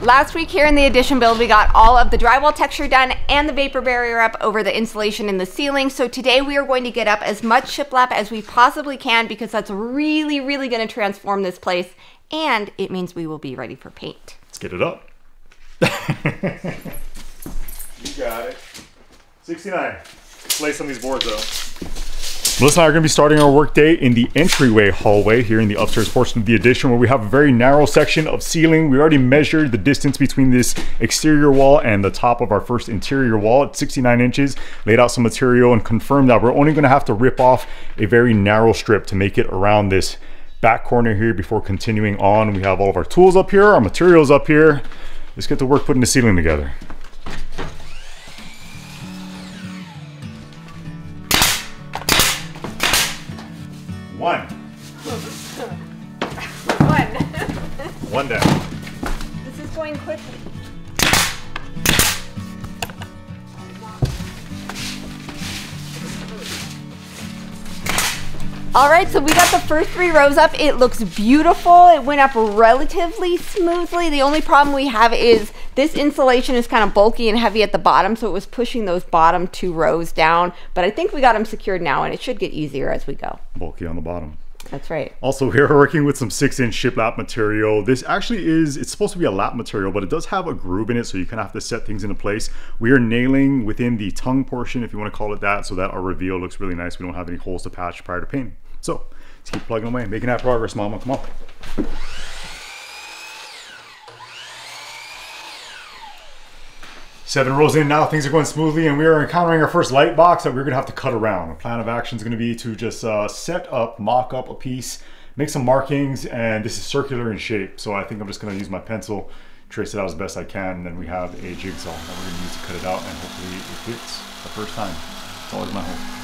Last week here in the addition build, we got all of the drywall texture done and the vapor barrier up over the insulation in the ceiling. So today we are going to get up as much shiplap as we possibly can because that's really, really going to transform this place. And it means we will be ready for paint. Let's get it up. You got it. 69. Let's lay some of these boards up. Melissa and I are going to be starting our work day in the entryway hallway here in the upstairs portion of the addition, where we have a very narrow section of ceiling. We already measured the distance between this exterior wall and the top of our first interior wall at 69 inches, laid out some material and confirmed that we're only going to have to rip off a very narrow strip to make it around this back corner here before continuing on. We have all of our tools up here, our materials up here. Let's get to work putting the ceiling together. One. One down. This is going quickly. All right, so we got the first 3 rows up. It looks beautiful. It went up relatively smoothly. The only problem we have is this insulation is kind of bulky and heavy at the bottom, so it was pushing those bottom 2 rows down. But I think we got them secured now, and it should get easier as we go. Bulky on the bottom. That's right. Also, we are working with some 6-inch shiplap material. This actually it's supposed to be a lap material, but it does have a groove in it, so you kind of have to set things into place. We are nailing within the tongue portion, if you want to call it that, so that our reveal looks really nice. We don't have any holes to patch prior to painting. So let's keep plugging away, making that progress, Mama. Come on. 7 rows in now, things are going smoothly, and we are encountering our first light box that we're gonna have to cut around. Our plan of action is gonna be to just set up, mock up a piece, make some markings, and this is circular in shape. So I think I'm just gonna use my pencil, trace it out as best I can, and then we have a jigsaw that we're gonna use to cut it out, and hopefully it fits the first time. It's always my hope.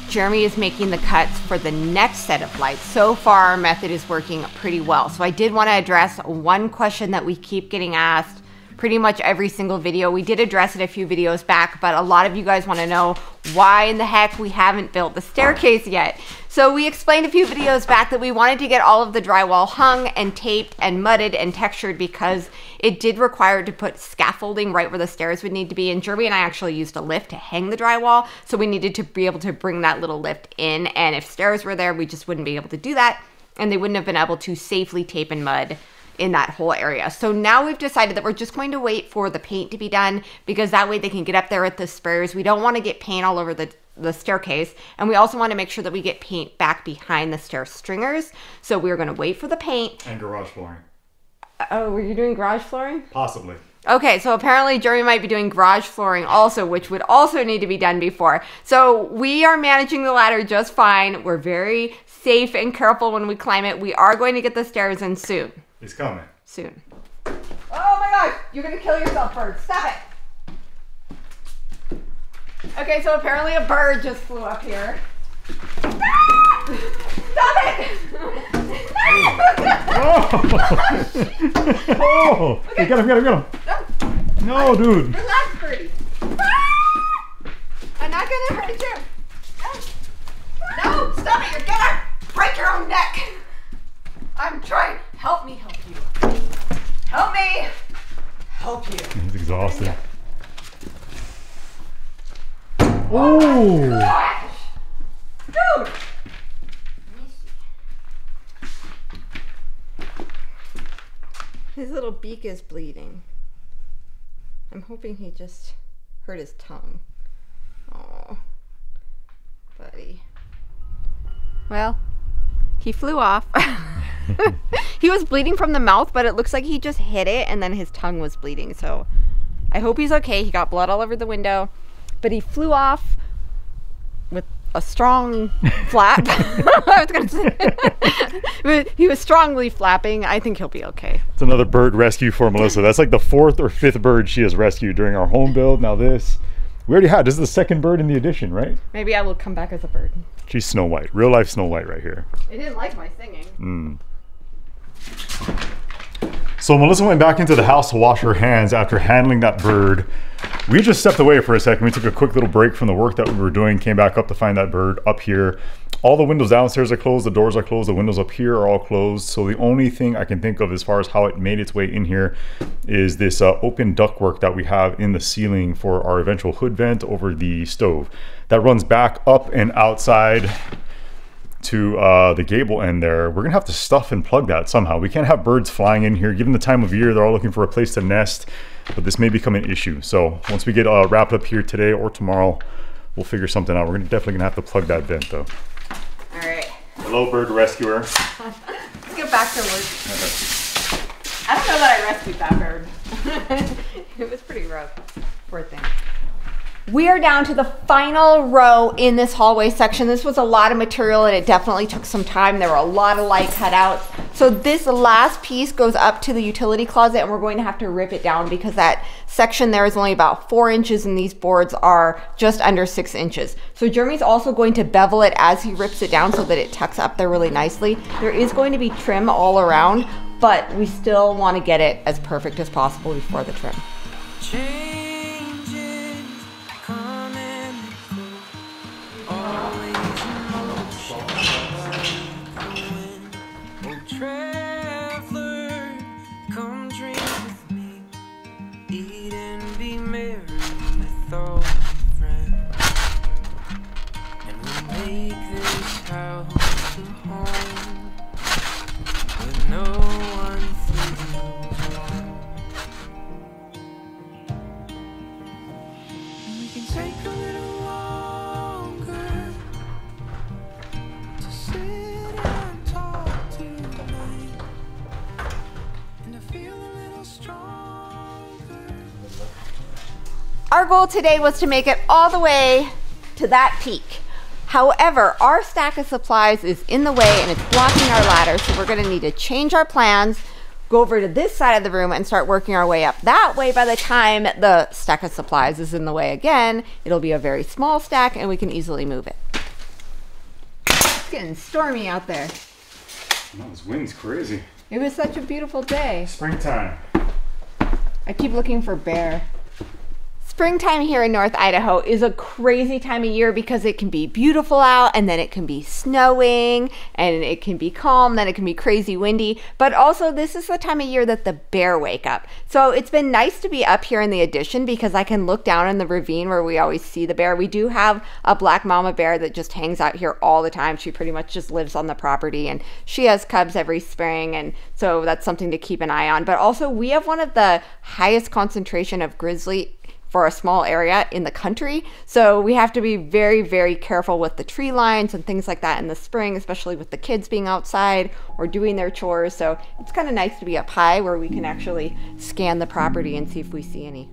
Jeremy is making the cuts for the next set of lights. So far, our method is working pretty well. So I did want to address one question that we keep getting asked pretty much every single video. We did address it a few videos back, but a lot of you guys want to know why in the heck we haven't built the staircase yet. So we explained a few videos back that we wanted to get all of the drywall hung and taped and mudded and textured because it did require to put scaffolding right where the stairs would need to be. And Jeremy and I actually used a lift to hang the drywall. So we needed to be able to bring that little lift in. And if stairs were there, we just wouldn't be able to do that. And they wouldn't have been able to safely tape and mud in that whole area. So now we've decided that we're just going to wait for the paint to be done because that way they can get up there with the sprayers. We don't want to get paint all over the staircase, and we also want to make sure that we get paint back behind the stair stringers. So we're going to wait for the paint. And garage flooring. Oh, were you doing garage flooring? Possibly. Okay, so apparently Jeremy might be doing garage flooring also, which would also need to be done before. So we are managing the ladder just fine. We're very safe and careful when we climb it. We are going to get the stairs in soon. It's coming. Soon. Oh my gosh, you're gonna kill yourself, bird. Stop it. Okay, so apparently a bird just flew up here. Ah! Stop it! Oh! Okay. Get him. No, dude. Relax, birdie. Ah! I'm not gonna hurt you. No, stop it. You're gonna break your own neck. I'm trying. Help me help you. Help me help you. He's exhausted. Oh! Gosh. Dude! His little beak is bleeding. I'm hoping he just hurt his tongue. Oh, buddy. Well, he flew off. He was bleeding from the mouth, but it looks like he just hit it and then his tongue was bleeding. So I hope he's okay. He got blood all over the window, but he flew off with a strong flap. I was gonna say he was strongly flapping. I think he'll be okay. It's another bird rescue for Melissa. That's like the 4th or 5th bird she has rescued during our home build. Now this, we already had, this is the 2nd bird in the addition, right? Maybe I will come back as a bird. She's Snow White, real life Snow White right here. It didn't like my singing. So Melissa went back into the house to wash her hands after handling that bird. We just stepped away for a second. We took a quick little break from the work that we were doing, came back up to find that bird up here. All the windows downstairs are closed, the doors are closed, the windows up here are all closed. So the only thing I can think of as far as how it made its way in here is this open ductwork that we have in the ceiling for our eventual hood vent over the stove. That runs back up and outside to the gable end there. We're gonna have to stuff and plug that somehow. We can't have birds flying in here. Given the time of year, they're all looking for a place to nest, but this may become an issue. So once we get wrapped up here today or tomorrow, we'll figure something out. We're definitely gonna have to plug that vent though. All right. Hello, bird rescuer. Let's get back to work. I don't know that I rescued that bird. It was pretty rough. Poor thing. We are down to the final row in this hallway section. This was a lot of material and it definitely took some time. There were a lot of light cutouts. So this last piece goes up to the utility closet and we're going to have to rip it down because that section there is only about 4 inches and these boards are just under 6 inches. So Jeremy's also going to bevel it as he rips it down so that it tucks up there really nicely. There is going to be trim all around, but we still want to get it as perfect as possible before the trim. Traveler, come drink with me, eat and be merry with all my friends, and we'll make this house a home with no one feels alone. And we can take a little longer to sit and talk tonight, and I feel a little stronger. Our goal today was to make it all the way to that peak. However, our stack of supplies is in the way and it's blocking our ladder, so we're gonna need to change our plans, go over to this side of the room and start working our way up. That way, by the time the stack of supplies is in the way again, it'll be a very small stack and we can easily move it. It's getting stormy out there. No, this wind's crazy. It was such a beautiful day. Springtime. I keep looking for bear. Springtime here in North Idaho is a crazy time of year because it can be beautiful out and then it can be snowing and it can be calm, then it can be crazy windy. But also this is the time of year that the bear wake up. So it's been nice to be up here in the addition because I can look down in the ravine where we always see the bear. We do have a black mama bear that just hangs out here all the time. She pretty much just lives on the property and she has cubs every spring, and so that's something to keep an eye on. But also we have one of the highest concentration of grizzly for a small area in the country. So we have to be very, very careful with the tree lines and things like that in the spring, especially with the kids being outside or doing their chores. So it's kind of nice to be up high where we can actually scan the property and see if we see any.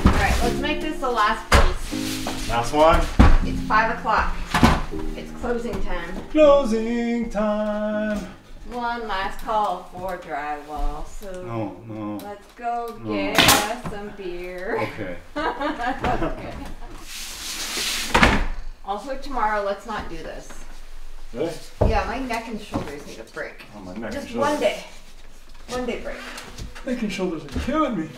All right, let's make this the last piece. Last one. It's 5 o'clock. It's closing time. Closing time. One last call for drywall. So No. let's go get us some beer. Okay. Okay. Also tomorrow, let's not do this. Really? Yeah, my neck and shoulders need a break. Oh, my neck Just and shoulders. one day. One day break. Neck and shoulders are killing me.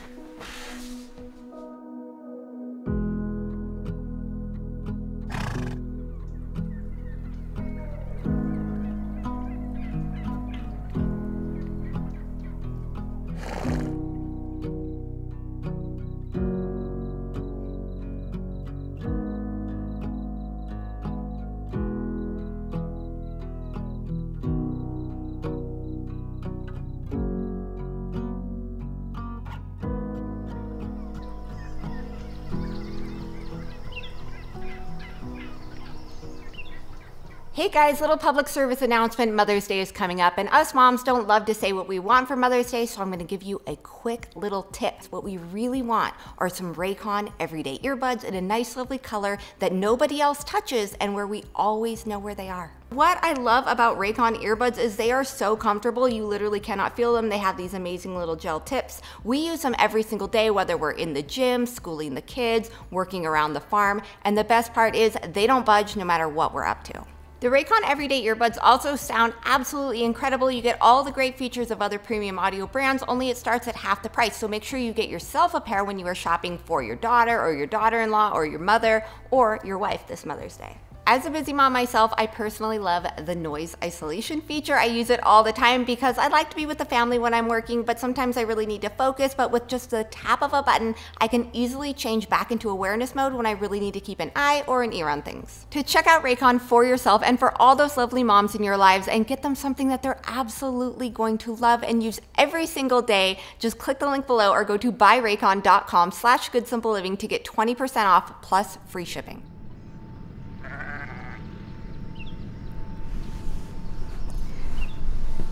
Hey guys, little public service announcement. Mother's Day is coming up and us moms don't love to say what we want for Mother's Day, so I'm going to give you a quick little tip. What we really want are some Raycon everyday earbuds in a nice lovely color that nobody else touches and where we always know where they are. What I love about Raycon earbuds is they are so comfortable, you literally cannot feel them. They have these amazing little gel tips. We use them every single day, whether we're in the gym, schooling the kids, working around the farm, and the best part is they don't budge no matter what we're up to. The Raycon Everyday Earbuds also sound absolutely incredible. You get all the great features of other premium audio brands, only it starts at half the price. So make sure you get yourself a pair when you are shopping for your daughter or your daughter-in-law or your mother or your wife this Mother's Day. As a busy mom myself, I personally love the noise isolation feature. I use it all the time because I like to be with the family when I'm working, but sometimes I really need to focus. But with just the tap of a button, I can easily change back into awareness mode when I really need to keep an eye or an ear on things. To check out Raycon for yourself and for all those lovely moms in your lives and get them something that they're absolutely going to love and use every single day, just click the link below or go to buyraycon.com/goodsimpleliving to get 20% off plus free shipping.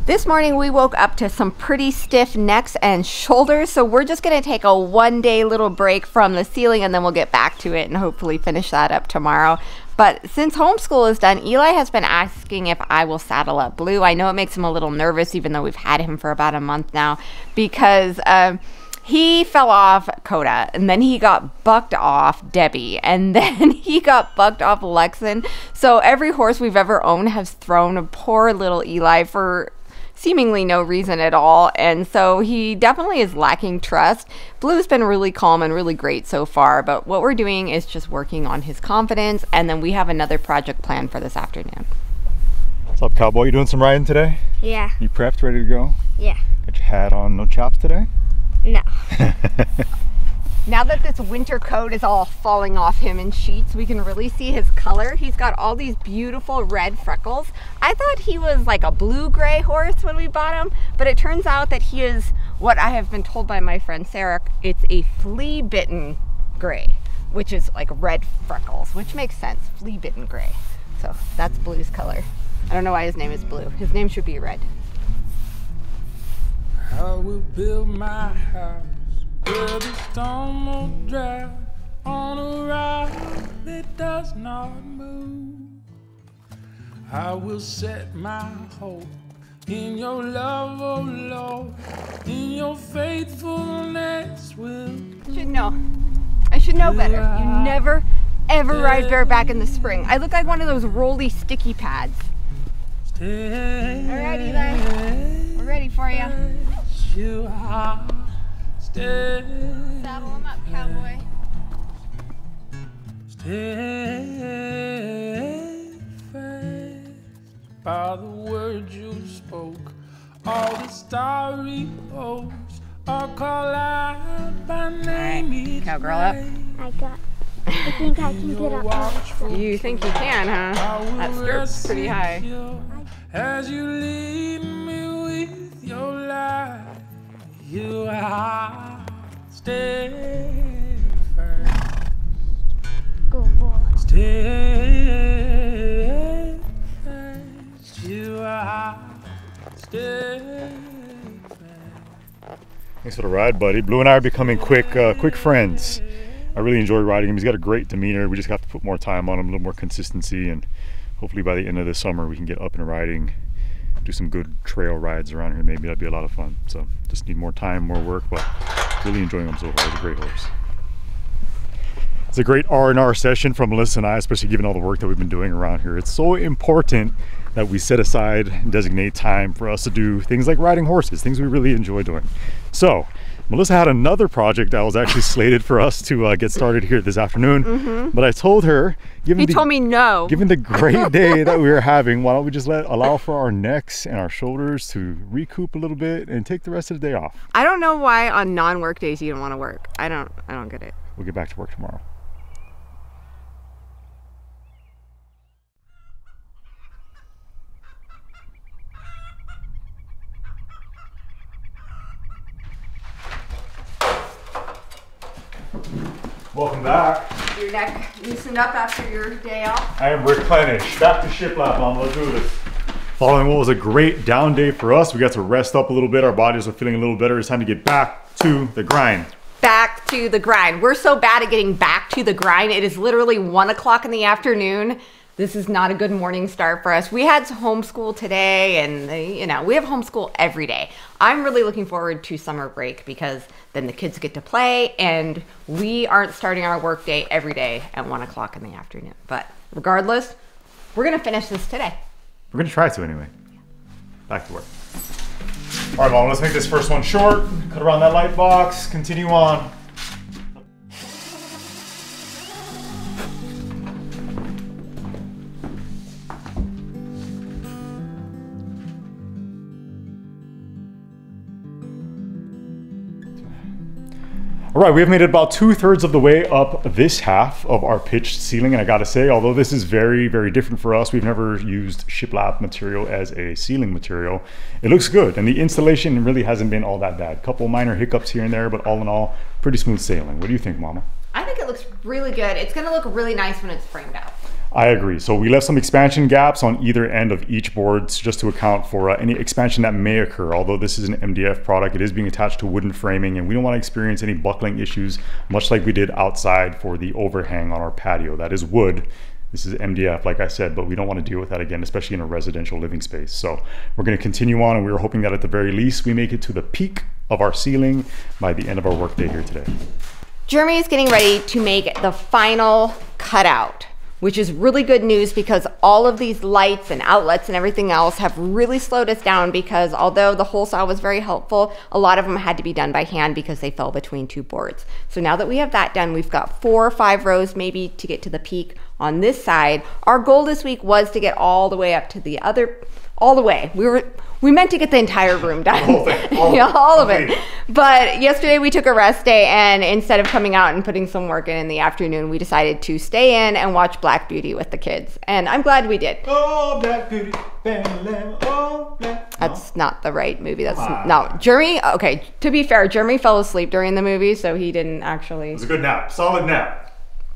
This morning we woke up to some pretty stiff necks and shoulders, so we're just gonna take a one-day little break from the ceiling and then we'll get back to it and hopefully finish that up tomorrow. But since homeschool is done, Eli has been asking if I will saddle up Blue. I know it makes him a little nervous, even though we've had him for about a month now, because he fell off Coda, and then he got bucked off Debbie, and then he got bucked off Lexan. So every horse we've ever owned has thrown poor little Eli for seemingly no reason at all, and so he definitely is lacking trust. Blue's been really calm and really great so far, but what we're doing is just working on his confidence, and then we have another project planned for this afternoon. What's up, cowboy? You doing some riding today? Yeah. You prepped, ready to go? Yeah. Got your hat on, no chops today? No. Now that this winter coat is all falling off him in sheets, we can really see his color. He's got all these beautiful red freckles. I thought he was like a blue-gray horse when we bought him, but it turns out that he is what I have been told by my friend Sarah. It's a flea-bitten gray, which is like red freckles, which makes sense, flea-bitten gray. So that's Blue's color. I don't know why his name is Blue. His name should be red. I will build my house where the storm won't drive on a rock that does not move. I will set my hope in your love, oh Lord, in your faithfulness will. Should know. I should know better. You never, ever ride bareback in the spring. I look like one of those rolly sticky pads. All right, Eli. We're ready for you. You are Saddle him up, cowboy. Steadfast by the words you spoke, all the starry oaks are called out by name. Right, cowgirl up. I think I can get up. You think you can, huh? That stirrup's pretty high. As you lead me with your light, you are steadfast. Good boy. Steadfast, you are steadfast. Thanks for the ride, buddy. Blue and I are becoming quick friends. I really enjoy riding him. He's got a great demeanor. We just have to put more time on him, a little more consistency, and hopefully by the end of the summer we can get up and riding, do some good trail rides around here. Maybe that'd be a lot of fun. So just need more time, more work, but really enjoying him so far. He's a great horse. It's a great R&R session from Melissa and I, especially given all the work that we've been doing around here. It's so important that we set aside and designate time for us to do things like riding horses, things we really enjoy doing. So Melissa had another project that was actually slated for us to get started here this afternoon, but I told her, given told me no. Given the great day that we were having, why don't we just allow for our necks and our shoulders to recoup a little bit and take the rest of the day off. I don't know why on non-work days you don't want to work. I don't get it. We'll get back to work tomorrow. Welcome back. Your neck loosened up after your day off? I am replenished. Back to shiplap, Mama. Let's do this. Following what was a great down day for us, we got to rest up a little bit. Our bodies are feeling a little better. It's time to get back to the grind. Back to the grind. We're so bad at getting back to the grind. It is literally 1 o'clock in the afternoon. This is not a good morning start for us. We had homeschool today, and we have homeschool every day. I'm really looking forward to summer break because then the kids get to play, and we aren't starting our work day every day at 1 o'clock in the afternoon. But regardless, we're gonna finish this today. We're gonna try to anyway. Back to work. All right, Mom, let's make this first one short. Cut around that light box, continue on. All right, we have made it about 2/3 of the way up this half of our pitched ceiling. And I gotta say, although this is very, very different for us, we've never used shiplap material as a ceiling material. It looks good. And the installation really hasn't been all that bad. Couple minor hiccups here and there, but all in all, pretty smooth sailing. What do you think, Mama? I think it looks really good. It's gonna look really nice when it's framed out. I agree. So we left some expansion gaps on either end of each board just to account for any expansion that may occur. Although this is an MDF product, it is being attached to wooden framing, and we don't want to experience any buckling issues, much like we did outside for the overhang on our patio. That is wood. This is MDF, like I said, but we don't want to deal with that again, especially in a residential living space. So we're going to continue on, and we're hoping that at the very least, we make it to the peak of our ceiling by the end of our workday here today. Jeremy is getting ready to make the final cutout, which is really good news because all of these lights and outlets and everything else have really slowed us down because although the hole saw was very helpful, a lot of them had to be done by hand because they fell between two boards. So now that we have that done, we've got 4 or 5 rows maybe to get to the peak on this side. Our goal this week was to get all the way up to the other, all the way. We meant to get the entire room done. All of it. But yesterday we took a rest day, and instead of coming out and putting some work in the afternoon, we decided to stay in and watch Black Beauty with the kids. And I'm glad we did. Oh, Black Beauty. Oh, Black. That's not the right movie. That's no. Jeremy, okay, to be fair, Jeremy fell asleep during the movie, so he didn't actually. It was a good nap. Solid nap.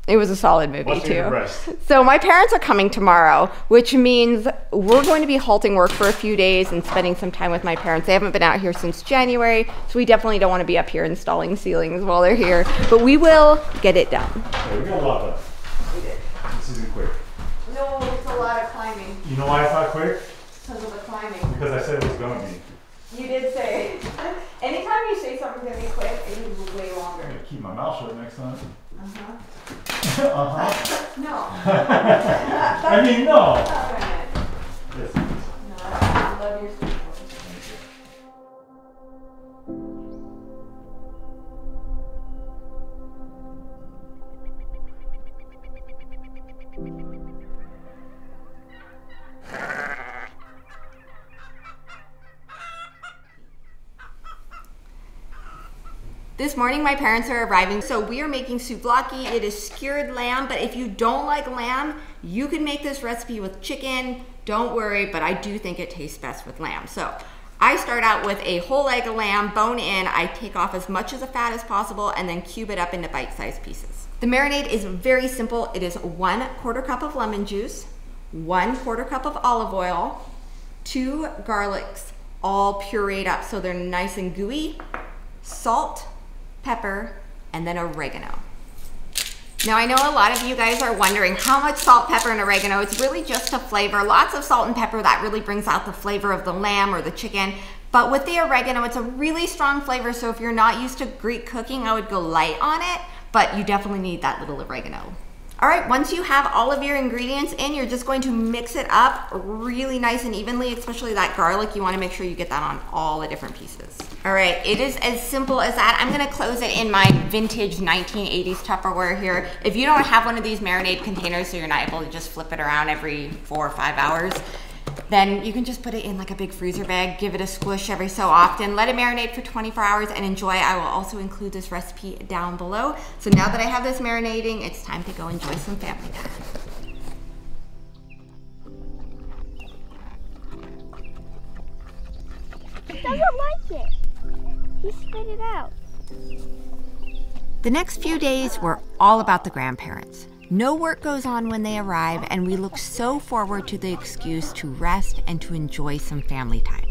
It was a solid movie Watching too. the rest. So my parents are coming tomorrow, which means we're going to be halting work for a few days and spending some time with my parents. They haven't been out here since January, so we definitely don't want to be up here installing ceilings while they're here, but we will get it done. Yeah, we got a lot done. We did. This isn't quick. No, it's a lot of climbing. You know why it's not quick? Because of the climbing. Because I said it was going to be. You did say. Anytime you say something's going to be quick, it is way longer. I'm going to keep my mouth shut next time. Uh-huh. No. I mean, no. Yes. No, I love your sweet voice. This morning my parents are arriving, so we are making souvlaki. It is skewered lamb, but if you don't like lamb, you can make this recipe with chicken. Don't worry, but I do think it tastes best with lamb. So I start out with a whole leg of lamb, bone in. I take off as much of the fat as possible and then cube it up into bite-sized pieces. The marinade is very simple. It is 1/4 cup of lemon juice, 1/4 cup of olive oil, 2 garlics, all pureed up so they're nice and gooey, salt, pepper, and then oregano. Now I know a lot of you guys are wondering how much salt, pepper, and oregano. It's really just a flavor. Lots of salt and pepper, that really brings out the flavor of the lamb or the chicken. But with the oregano, it's a really strong flavor, so if you're not used to Greek cooking, I would go light on it, but you definitely need that little oregano. All right, once you have all of your ingredients in, you're just going to mix it up really nice and evenly, especially that garlic. You wanna make sure you get that on all the different pieces. All right, it is as simple as that. I'm gonna close it in my vintage 1980s Tupperware here. If you don't have one of these marinade containers, so you're not able to just flip it around every 4 or 5 hours, then you can just put it in like a big freezer bag, give it a squish every so often, let it marinate for 24 hours and enjoy. I will also include this recipe down below. So now that I have this marinating, it's time to go enjoy some family time. He doesn't like it. He spit it out. The next few days were all about the grandparents. No work goes on when they arrive, and we look so forward to the excuse to rest and to enjoy some family time.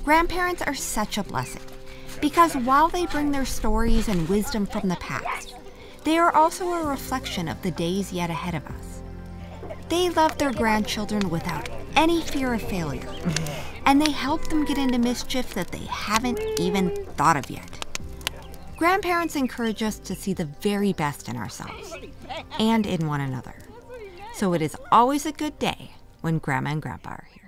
Grandparents are such a blessing because while they bring their stories and wisdom from the past, they are also a reflection of the days yet ahead of us. They love their grandchildren without any fear of failure, and they help them get into mischief that they haven't even thought of yet. Grandparents encourage us to see the very best in ourselves and in one another. So it is always a good day when Grandma and Grandpa are here.